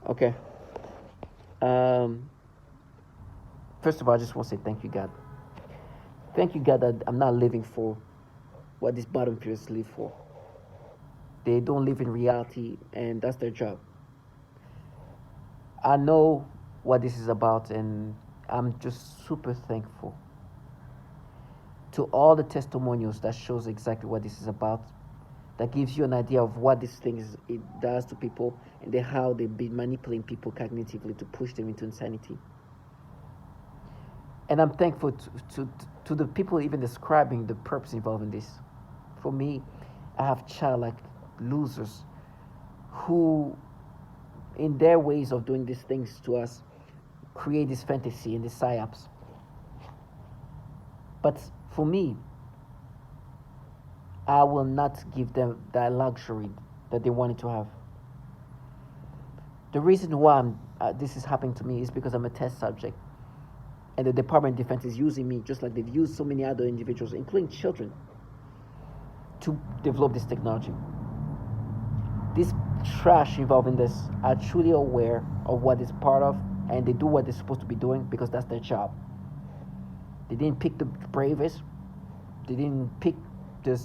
Okay. Um, First of all, I just want to say thank you, God. Thank you, God, that I'm not living for what these bottom feeders live for. They don't live in reality, and that's their job. I know what this is about, and I'm just super thankful to all the testimonials that shows exactly what this is about. That gives you an idea of what this thing is, it does to people, and then how they've been manipulating people cognitively to push them into insanity. And I'm thankful to the people even describing the purpose involved in this. For me, I have childlike losers who, in their ways of doing these things to us, create this fantasy and these psyops. But for me, I will not give them that luxury that they wanted to have. The reason why this is happening to me is because I'm a test subject. And the Department of Defense is using me just like they've used so many other individuals, including children, to develop this technology. This trash involved in this are truly aware of what it's part of, and they do what they're supposed to be doing because that's their job. They didn't pick the bravest. They didn't pick the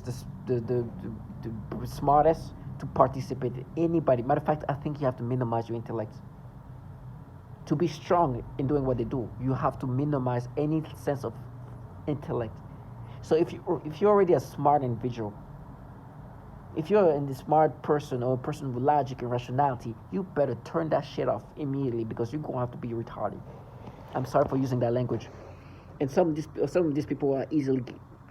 smartest to participate in anybody. Matter of fact, I think you have to minimize your intellect. To be strong in doing what they do, you have to minimize any sense of intellect. So if you're already a smart individual, if you're a smart person or a person with logic and rationality, you better turn that shit off immediately because you're gonna have to be retarded. I'm sorry for using that language. And some of these people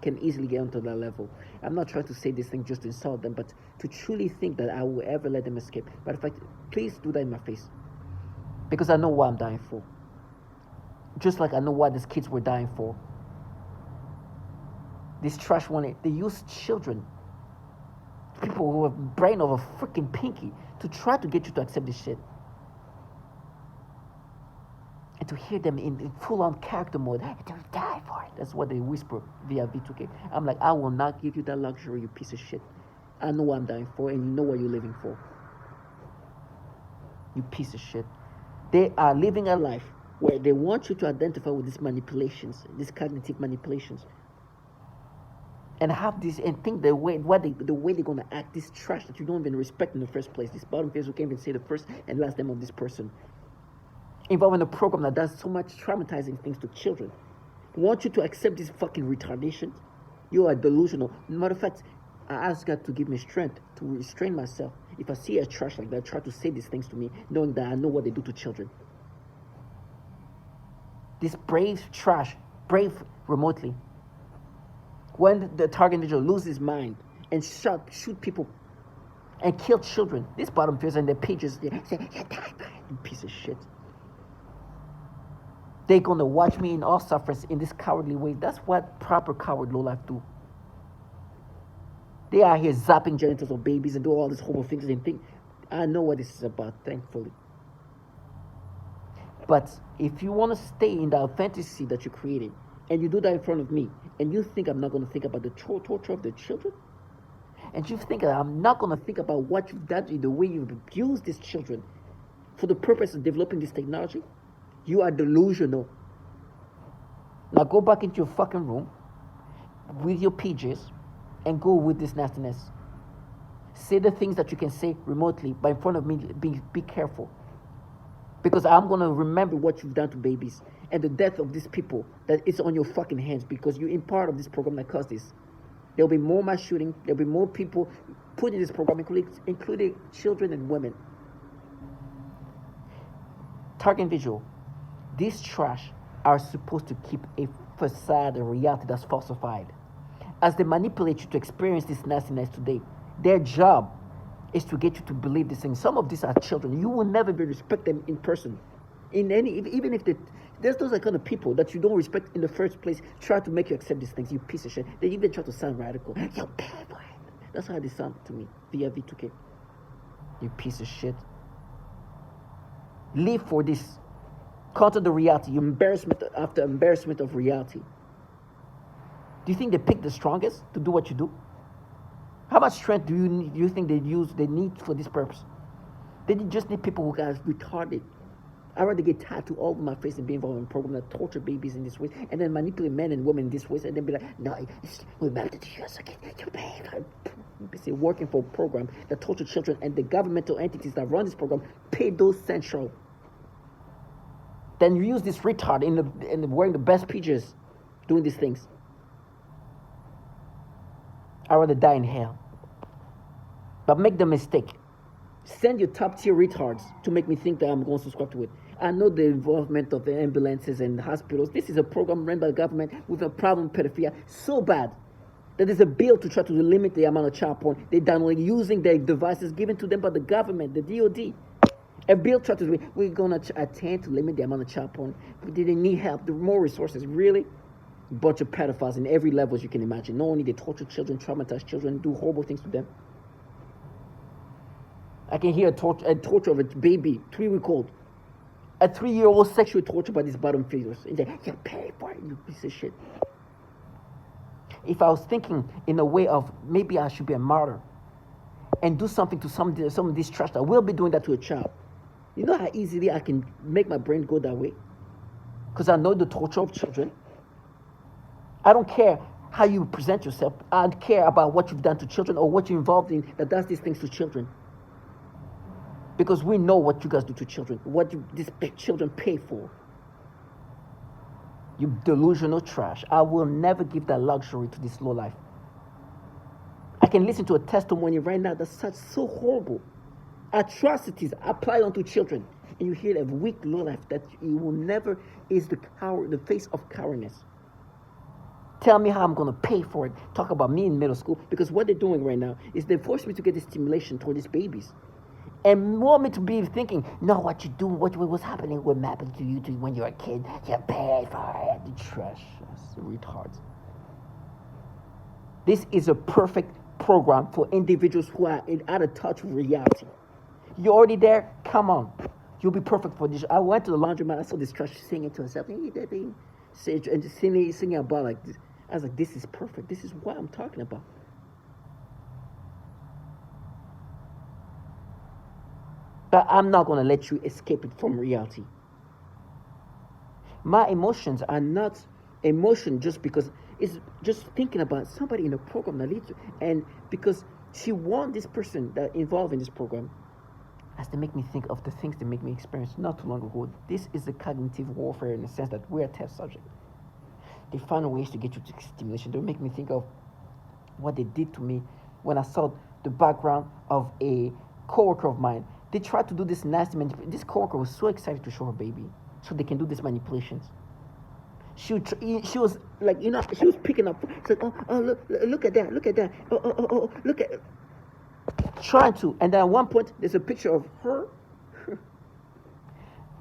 can easily get onto that level. I'm not trying to say this thing just to insult them, but to truly think that I will ever let them escape. But in fact, please do that in my face, because I know what I'm dying for. Just like I know what these kids were dying for. This trash one, they use children, people who have brain of a freaking pinky, to try to get you to accept this shit. And to hear them in full-on character mode, to die for it. That's what they whisper via V2K. I'm like, I will not give you that luxury, you piece of shit. I know what I'm dying for, and you know what you're living for. You piece of shit. They are living a life where they want you to identify with these manipulations, these cognitive manipulations, and have this and think the way they're gonna act. This trash that you don't even respect in the first place. This bottom feeders who can't even say the first and last name of this person, involving a program that does so much traumatizing things to children. Want you to accept this fucking retardation? You are delusional. Matter of fact, I ask God to give me strength to restrain myself. If I see a trash like that, try to say these things to me, knowing that I know what they do to children. This brave trash, brave remotely. When the target individual loses his mind and shoot people and kill children, these bottom feeders and their pages, they say, you piece of shit. They're gonna watch me in all suffers in this cowardly way. That's what proper coward lowlife do. They are here zapping genitals of babies and do all these horrible things and think. I know what this is about, thankfully. But if you want to stay in that fantasy that you created, and you do that in front of me, and you think I'm not going to think about the torture of the children, and you think that I'm not going to think about what you've done in the way you've abused these children for the purpose of developing this technology, you are delusional. Now go back into your fucking room with your PJs and go with this nastiness. Say the things that you can say remotely, but in front of me, be careful. Because I'm going to remember what you've done to babies and the death of these people that is on your fucking hands because you're in part of this program that caused this. There'll be more mass shooting. There'll be more people put in this program, including children and women. Target visual. These trash are supposed to keep a facade, a reality that's falsified. As they manipulate you to experience this nastiness today, their job is to get you to believe these things. Some of these are children. You will never be respect them in person. Even if there's those kind of people that you don't respect in the first place, try to make you accept these things, you piece of shit. They even try to sound radical. You're bad boy. That's how they sound to me via V2K. You piece of shit. Live for this. Counter the reality. Embarrassment after embarrassment of reality. Do you think they pick the strongest to do what you do? How much strength do you think they need for this purpose? They just need people who are retarded. I'd rather get tattooed all over my face and be involved in a program that torture babies in this way, and then manipulate men and women in this way, and then be like, no, we're back to the US again. You're working for a program that torture children, and the governmental entities that run this program pay those central. Then you use this retard in wearing the best PJs doing these things. I'd rather die in hell. But make the mistake. Send your top tier retards to make me think that I'm going to subscribe to it. I know the involvement of the ambulances and hospitals. This is a program run by the government with a problem with pedophilia so bad that there's a bill to try to limit the amount of child porn they download using their devices given to them by the government, the DoD. A bill tried to, we're going to attempt to limit the amount of child porn. But they need help, there more resources. Really? A bunch of pedophiles in every level as you can imagine. Not only they torture children, traumatize children, do horrible things to them. I can hear a torture of a baby, 3-week-old. A 3-year-old sexually tortured by these bottom feeders. And they you pay for it, you piece of shit. If I was thinking in a way of maybe I should be a martyr and do something to some of this trash, I will be doing that to a child. You know how easily I can make my brain go that way? Because I know the torture of children. I don't care how you present yourself. I don't care about what you've done to children or what you're involved in that does these things to children. Because we know what you guys do to children, what these children pay for. You delusional trash. I will never give that luxury to this low life. I can listen to a testimony right now that's so horrible. Atrocities applied onto children. And you hear that weak low life that you will never is the face of cowardness. Tell me how I'm going to pay for it. Talk about me in middle school. Because what they're doing right now is they force me to get the stimulation toward these babies. And want me to be thinking, no, what you do, what's happening, what happened to you when you're a kid, you paid for it, the trash, retards. This is a perfect program for individuals who are out of touch with reality. You're already there, come on. You'll be perfect for this. I went to the laundromat, I saw this trash singing to herself, and just singing about like this. I was like, this is perfect. This is what I'm talking about. But I'm not going to let you escape it from reality. My emotions are not emotion just because it's just thinking about somebody in a program that leads to, and because she wants this person that involved in this program has to make me think of the things that make me experience not too long ago. This is a cognitive warfare in the sense that we're a test subject. They find ways to get you to stimulation. They make me think of what they did to me when I saw the background of a coworker of mine. They tried to do this nasty manipulation. This coworker was so excited to show her baby so they can do these manipulations. She was like, she was picking up. It's like, oh, look at that, oh, look at, trying to. And then at one point, there's a picture of her,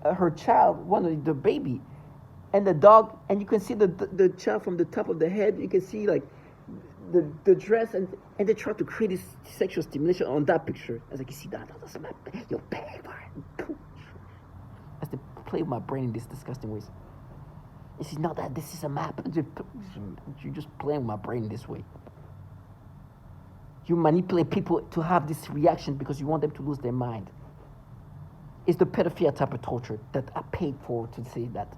her child, one of the baby, and the dog, and you can see the child from the top of the head. You can see like the dress, and they try to create this sexual stimulation on that picture. I was like, you see that? That's my, you're paying for it. As they play with my brain in these disgusting ways. This is not that. This is a map. You're just playing with my brain in this way. You manipulate people to have this reaction because you want them to lose their mind. It's the pedophilia type of torture that I paid for to say that.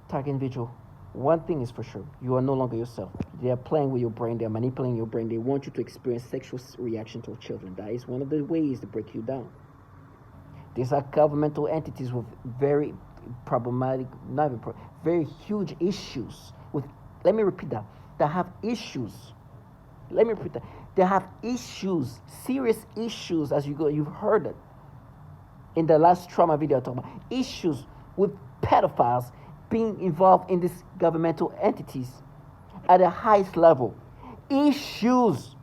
Target individual. One thing is for sure, you are no longer yourself. They are playing with your brain, they are manipulating your brain, they want you to experience sexual reaction to children. That is one of the ways to break you down. These are governmental entities with very problematic, very huge issues with, let me repeat that, they have issues. Let me repeat that. They have issues, serious issues, as you go, you've heard it in the last trauma video I talked about, issues with pedophiles being involved in these governmental entities at the highest level. Issues.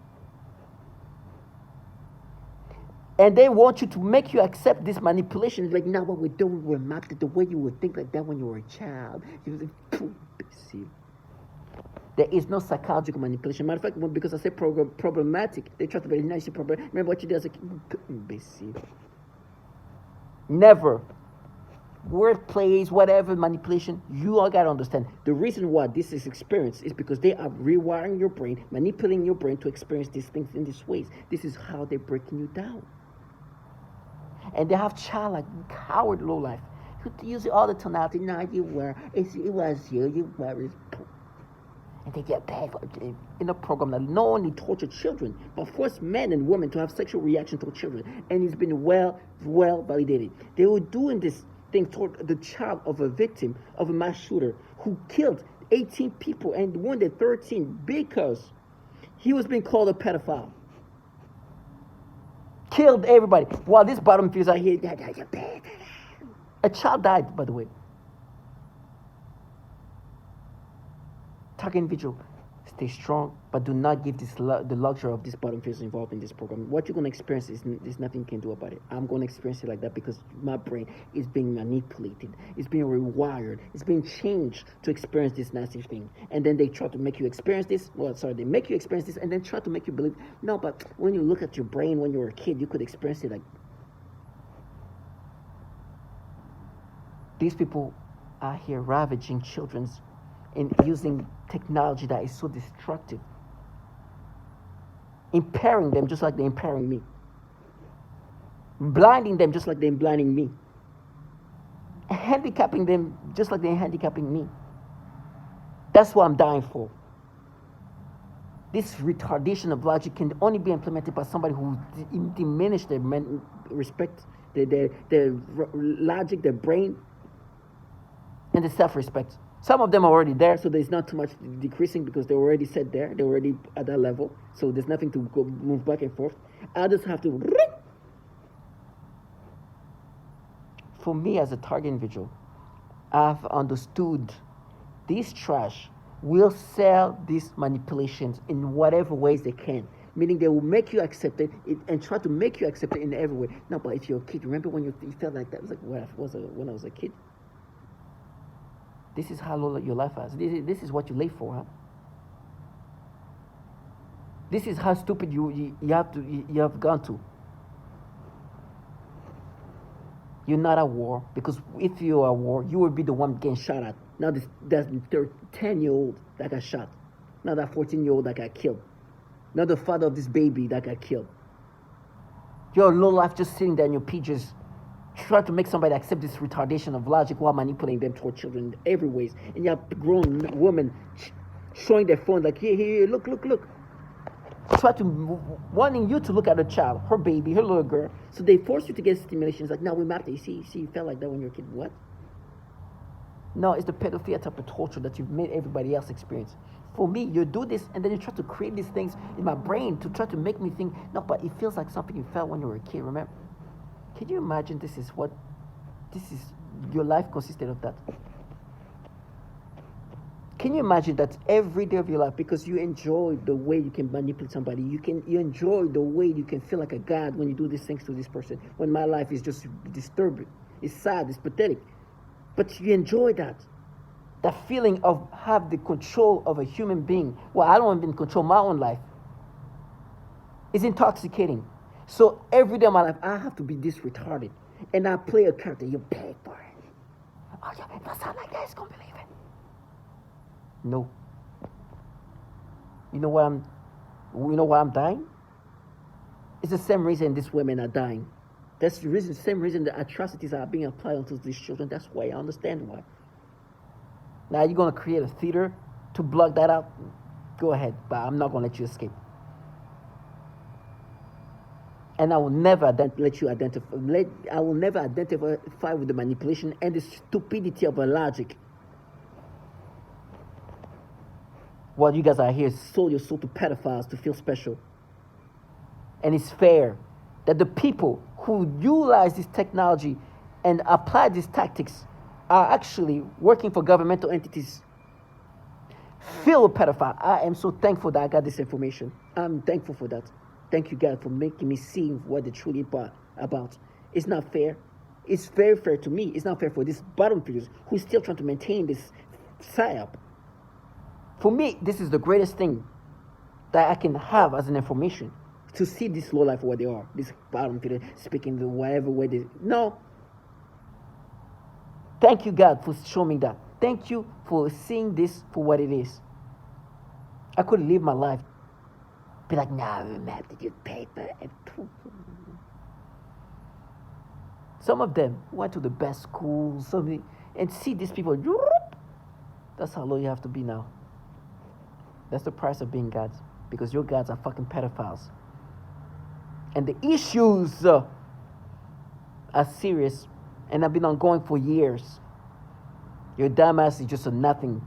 And they want you to make you accept this manipulation. Like, now what we're doing, we're mapped it the way you would think like that when you were a child. See, there is no psychological manipulation. Matter of fact, because I say problematic, they try to be nice. Remember what you did as a kid? Never workplace, whatever manipulation, you all gotta understand the reason why this is experienced is because they are rewiring your brain, manipulating your brain to experience these things in these ways. This is how they're breaking you down. And they have childlike, coward, low life. You use all the tonality. No, you were. It was you. You were. And they get paid for it in a program that not only torture children, but force men and women to have sexual reaction to children. And it's been well validated. They were doing this thing toward the child of a victim of a mass shooter who killed 18 people and wounded 13 because he was being called a pedophile. Killed everybody. While these bottom feeders are here, a child died, by the way. Target individual, stay strong, but do not give this the luxury of these bottom feeders involved in this program. What you're going to experience is there's nothing you can do about it. I'm going to experience it like that because my brain is being manipulated. It's being rewired. It's being changed to experience this nasty thing. And then they try to make you experience this. They make you experience this and then try to make you believe. No, but when you look at your brain when you were a kid, you could experience it like. These people are here ravaging children's and using technology that is so destructive, impairing them just like they're impairing me, blinding them just like they're blinding me, handicapping them just like they're handicapping me. That's what I'm dying for. This retardation of logic can only be implemented by somebody who diminished their respect, their logic, their brain, and the self-respect. Some of them are already there, so there's not too much decreasing because they're already set there. They're already at that level, so there's nothing to go move back and forth. Others have to. For me, as a target individual, I've understood this trash will sell these manipulations in whatever ways they can. Meaning they will make you accept it and try to make you accept it in every way. No, but if you're a kid, remember when you felt like that? It was like when I was a kid. This is how low your life is. This is what you live for, huh? This is how stupid you have gone to. You're not at war because if you are at war, you will be the one getting shot at. Now that's 10-year-old that got shot. Now that 14-year-old that got killed. Now the father of this baby that got killed. You're low life just sitting there in your PJs. Try to make somebody accept this retardation of logic while manipulating them toward children in every ways. And you have grown women showing their phone like, here, look. Try to, wanting you to look at a child, her baby, her little girl. So they force you to get stimulations like, now we mapped it. You see, you felt like that when you were a kid. What? No, it's the pedophilia type of torture that you've made everybody else experience. For me, you do this and then you try to create these things in my brain to try to make me think, no, but it feels like something you felt when you were a kid, remember? Can you imagine your life consisted of that? Can you imagine that every day of your life, because you enjoy the way you can manipulate somebody, you enjoy the way you can feel like a god when you do these things to this person, when my life is just disturbing, it's sad, it's pathetic. But you enjoy that feeling of have the control of a human being. Well, I don't even control my own life. It's intoxicating. So every day of my life, I have to be this retarded. And I play a character. You pay for it. Oh, yeah, if I sound like that, it's going to believe it. No. You know why I'm dying? It's the same reason these women are dying. That's the same reason the atrocities are being applied onto these children. That's why I understand why. Now you're going to create a theater to block that out? Go ahead, but I'm not going to let you escape. And I will never let you identify. I will never identify with the manipulation and the stupidity of a logic. What you guys are here is sold your soul to pedophiles to feel special. And it's fair that the people who utilize this technology and apply these tactics are actually working for governmental entities. Feel a pedophile. I am so thankful that I got this information. I'm thankful for that. Thank you, God, for making me see what they're truly about. It's not fair. It's very fair to me. It's not fair for these bottom figures who's still trying to maintain this psyop. For me, this is the greatest thing that I can have as an information. To see this low life for what they are. This bottom figure speaking the whatever way they... No. Thank you, God, for showing me that. Thank you for seeing this for what it is. I could live my life. Be like, nah, we have to get paper. Some of them went to the best schools, and see these people. That's how low you have to be now. That's the price of being God. Because your gods are fucking pedophiles. And the issues are serious and have been ongoing for years. Your dumbass is just a nothing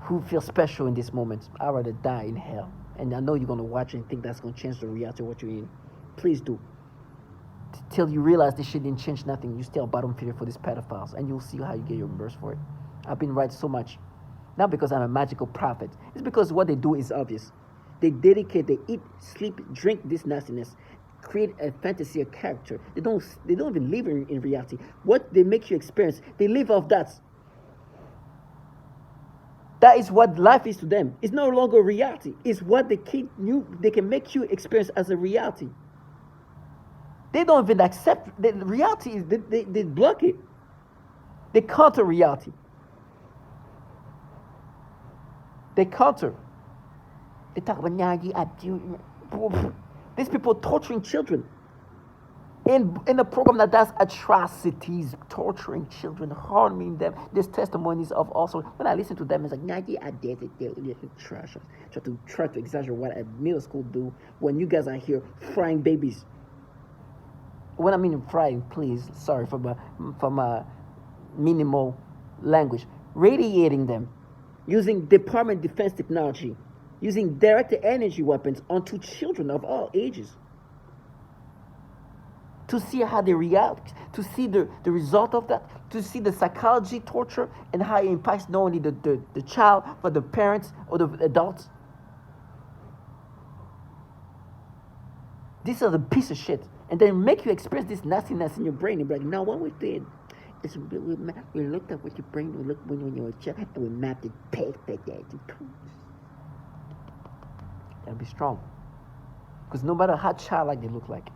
who feels special in this moment. I'd rather die in hell. And I know you're going to watch and think that's going to change the reality of what you're in. Please do. Till you realize this shit didn't change nothing. You still bottom feeder for these pedophiles. And you'll see how you get your reimbursed for it. I've been right so much. Not because I'm a magical prophet. It's because what they do is obvious. They eat, sleep, drink this nastiness. Create a fantasy, a character. They don't even live in reality. What they make you experience, they live off that. That is what life is to them. It's no longer reality. It's what they can make you experience as a reality. They don't even accept the reality. Is they block it. They counter reality. They counter. They talk about these people torturing children in a program that does atrocities, torturing children, harming them. There's testimonies of also. When I listen to them, it's like, I did it. Trash. Try to exaggerate what a middle school do when you guys are here frying babies. When I mean frying, please, sorry for my minimal language. Radiating them, using Department of Defense technology, using directed energy weapons onto children of all ages. To see how they react, to see the result of that, to see the psychology torture and how it impacts not only the child, but the parents or the adults. These are the piece of shit. And then make you experience this nastiness in your brain. And be like, no, what we did is we looked at what your brain would look when you were a child, and we mapped it perfect. And be strong. Because no matter how childlike they look like,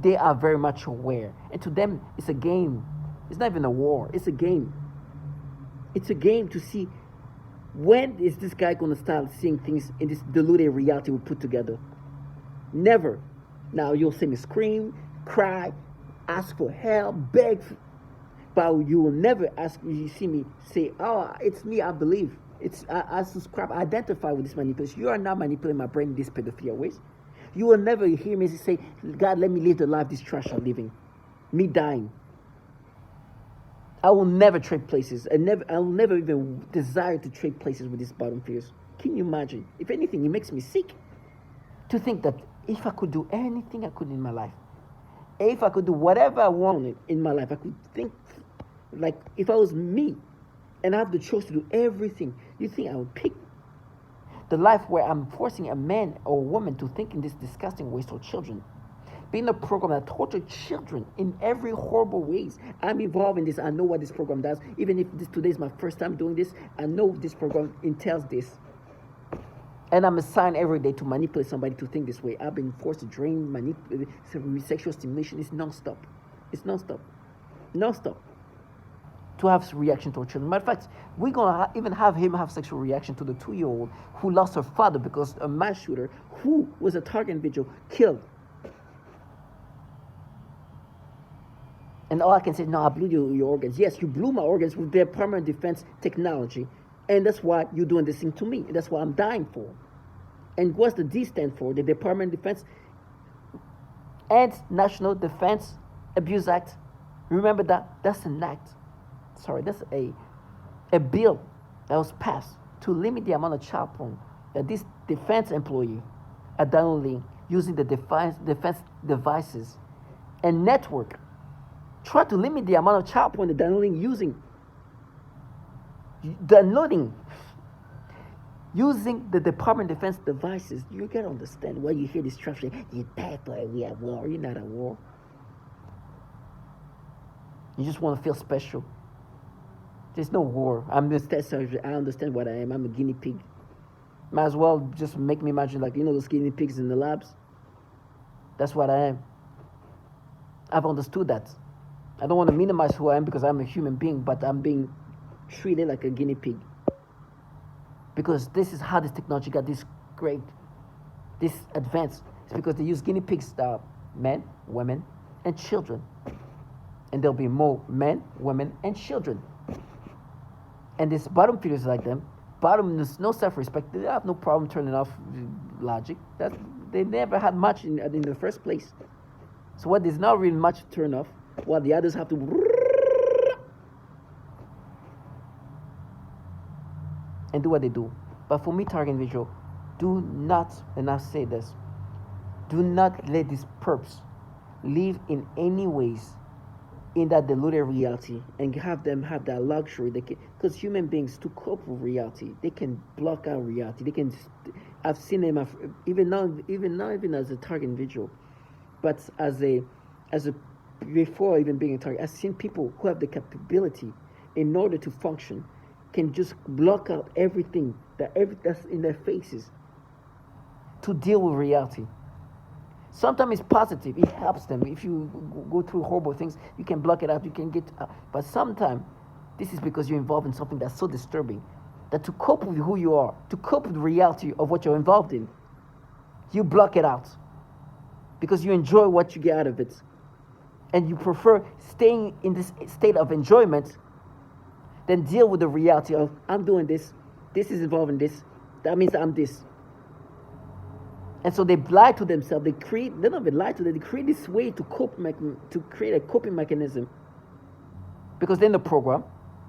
they are very much aware. And to them, it's a game. It's not even a war. It's a game. It's a game to see when is this guy going to start seeing things in this deluded reality we put together. Never. Now you'll see me scream, cry, ask for help, beg, but you will never ask. You see me say, "Oh, it's me. I believe. I subscribe. I identify with this manipulation. You are not manipulating my brain in this pedophilia ways. You will never hear me say, God, let me live the life this trash are living. Me dying. I will never trade places. I will never even desire to trade places with these bottom feeders. Can you imagine? If anything, it makes me sick to think that if I could do anything I could in my life, if I could do whatever I wanted in my life, I could think like if I was me and I have the choice to do everything, you think I would pick the life where I'm forcing a man or a woman to think in this disgusting ways toward children? Being a program that tortures children in every horrible ways. I'm involved in this. I know what this program does. Even if today is my first time doing this, I know this program entails this. And I'm assigned every day to manipulate somebody to think this way. I've been forced to drain, manipulate, sexual stimulation. It's non-stop. It's non-stop. Non-stop. To have reaction to children. Matter of fact, we're going to even have him have sexual reaction to the 2-year-old who lost her father because a mass shooter who was a target individual killed. And all I can say, no, I blew your organs. Yes, you blew my organs with their permanent defense technology. And that's why you're doing this thing to me. And that's what I'm dying for. And what's the D stand for? The Department of Defense and National Defense Abuse Act. Remember that? That's an act. Sorry, that's a bill that was passed to limit the amount of child porn that this defense employee are downloading using the defense devices and network. Try to limit the amount of child porn they're downloading using the Department of Defense devices. You gotta understand why you hear this trash. You bad boy, we at war. You're not at war. You just want to feel special. There's no war. I'm just test surgery. I understand what I am. I'm a guinea pig. Might as well just make me imagine like, you know, those guinea pigs in the labs. That's what I am. I've understood that. I don't want to minimize who I am because I'm a human being, but I'm being treated like a guinea pig. Because this is how this technology got this great, this advanced. It's because they use guinea pigs that are men, women, and children. And there'll be more men, women, and children. And these bottom feeders like them, bottom, there's no self-respect. They have no problem turning off logic. They never had much in the first place. So what there's not really much to turn off, while the others have to and do what they do. But for me, target individual, do not, and I say this, do not let these perps live in any ways in that deluded reality and have them have that luxury. They can, because human beings, to cope with reality, they can block out reality. They can. I've seen them even as a target individual, but as a before even being a target, I've seen people who have the capability in order to function can just block out everything that's in their faces to deal with reality. Sometimes it's positive. It helps them. If you go through horrible things, you can block it out. You can get but sometimes this is because you're involved in something that's so disturbing that to cope with who you are, to cope with the reality of what you're involved in, you block it out because you enjoy what you get out of it. And you prefer staying in this state of enjoyment than deal with the reality of, I'm doing this is involved in this, that means I'm this. And so they lie to themselves. They don't even lie to them. They create this way to cope, to create a coping mechanism. Because they're in the program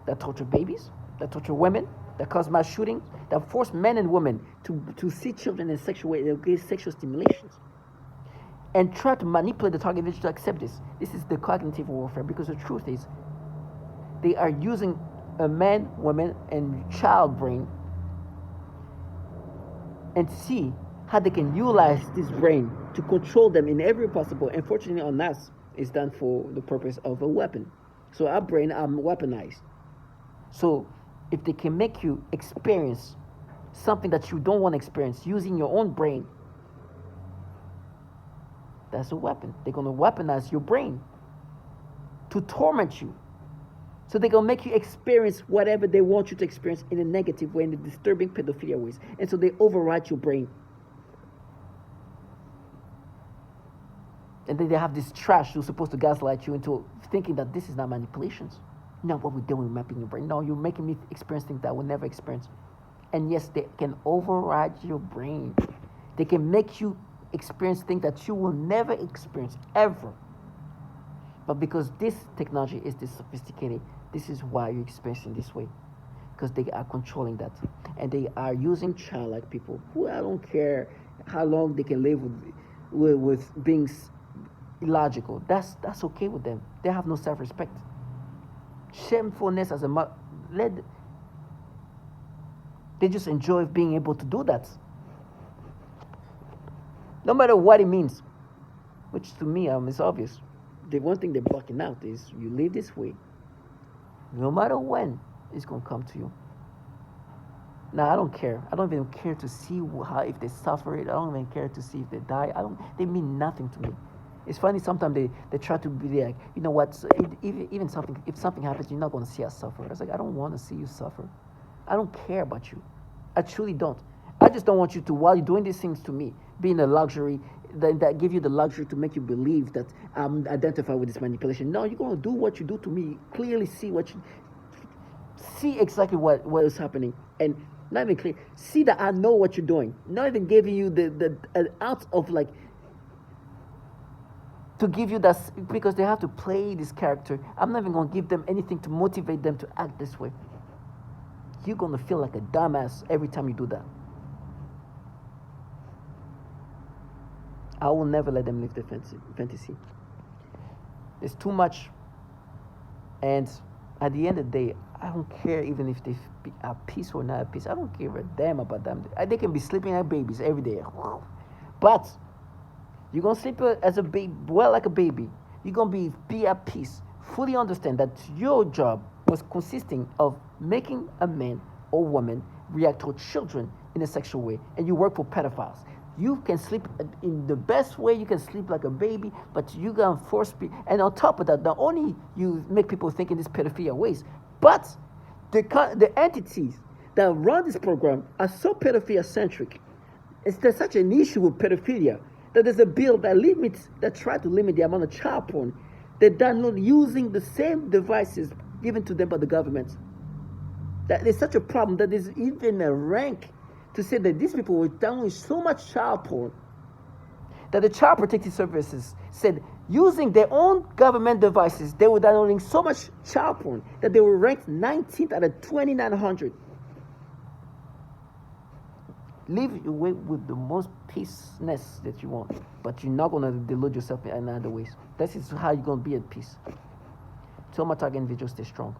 that torture babies, that torture women, that cause mass shootings, that force men and women to see children in sexual way, they'll get sexual stimulations. And try to manipulate the target individual to accept this. This is the cognitive warfare, because the truth is, they are using a man, woman, and child brain and see how they can utilize this brain to control them in every possible. Unfortunately, on us, it's done for the purpose of a weapon. So our brain are weaponized. So if they can make you experience something that you don't want to experience using your own brain, that's a weapon. They're going to weaponize your brain to torment you. So they're going to make you experience whatever they want you to experience in a negative way, in the disturbing pedophilia ways. And so they override your brain. And then they have this trash who's supposed to gaslight you into thinking that this is not manipulations. Not what we're doing, mapping your brain. No, you're making me experience things that I will never experience. And yes, they can override your brain. They can make you experience things that you will never experience, ever. But because this technology is this sophisticated, this is why you're experiencing this way. Because they are controlling that. And they are using childlike people who, I don't care how long they can live with being illogical. That's okay with them. They have no self-respect. Shamefulness as a mother, they just enjoy being able to do that. No matter what it means. Which to me is obvious. The one thing they're blocking out is you live this way. No matter when, it's going to come to you. Now, I don't care. I don't even care to see if they suffer it. I don't even care to see if they die. They mean nothing to me. It's funny, sometimes they try to be like, you know what, so if something happens, you're not going to see us suffer. I was like, I don't want to see you suffer. I don't care about you. I truly don't. I just don't want you to, while you're doing these things to me, be in a luxury, that give you the luxury to make you believe that I'm identified with this manipulation. No, you're going to do what you do to me. Clearly see exactly what is happening. And not even clear. See that I know what you're doing. Not even giving you the ounce of like, to give you that, because they have to play this character. I'm not even going to give them anything to motivate them to act this way. You're going to feel like a dumbass every time you do that. I will never let them live the fantasy. There's too much. And at the end of the day, I don't care even if they are at peace or not at peace. I don't give a damn about them. They can be sleeping like babies every day. But you're going to sleep as a baby, well, like a baby. You're going to be at peace. Fully understand that your job was consisting of making a man or woman react to children in a sexual way. And you work for pedophiles. You can sleep in the best way. You can sleep like a baby, but you gonna force people. And on top of that, not only you make people think in these pedophilia ways, but the entities that run this program are so pedophilia centric. There's such an issue with pedophilia that there's a bill that try to limit the amount of child porn. They're done using the same devices given to them by the government. That there's such a problem that there's even a rank to say that these people were downloading so much child porn that the Child Protective Services said using their own government devices, they were downloading so much child porn that they were ranked 19th out of 2,900. Live your way with the most peaceness that you want, but you're not going to delude yourself in other ways. This is how you're going to be at peace. Till my target individuals stay strong.